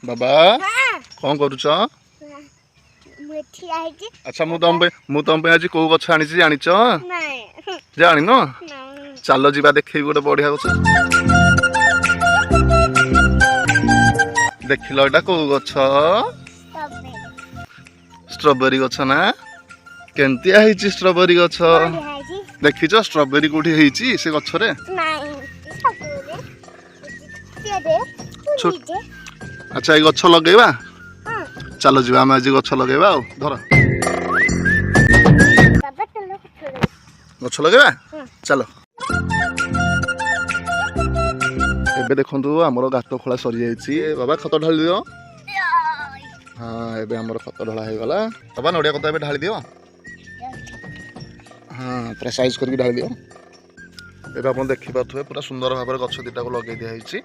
बाबा कौन करुच अच्छा मुझे आज कौ गछ आनी जानिच जान चल जा देख गोटे बढ़िया गछ देखिल एटा कौ गछ स्ट्रॉबेरी गछ ना केमतिया ହେଇଛି स्ट्रॉबेरी गछ देखिच स्ट्रॉबेरी कोठी ହେଇଛି से गछ रे अच्छा ये गछ लगेबा चलो जी आम आज गछ लगेबा धर गछ लगेबा चलो एबे देखंतु हमर गात खोला सरी जाईची बाबा खत ढाली दियो हाँ एबे हमर खत ढला हो गला बाबा नडिया कत एबे ढाली दियो हाँ पूरा साइज करके ढाली दियो एबे आपण देखि पाथुए पूरा सुंदर भाबरे गछ दिटा को लगे दिया ହେଇची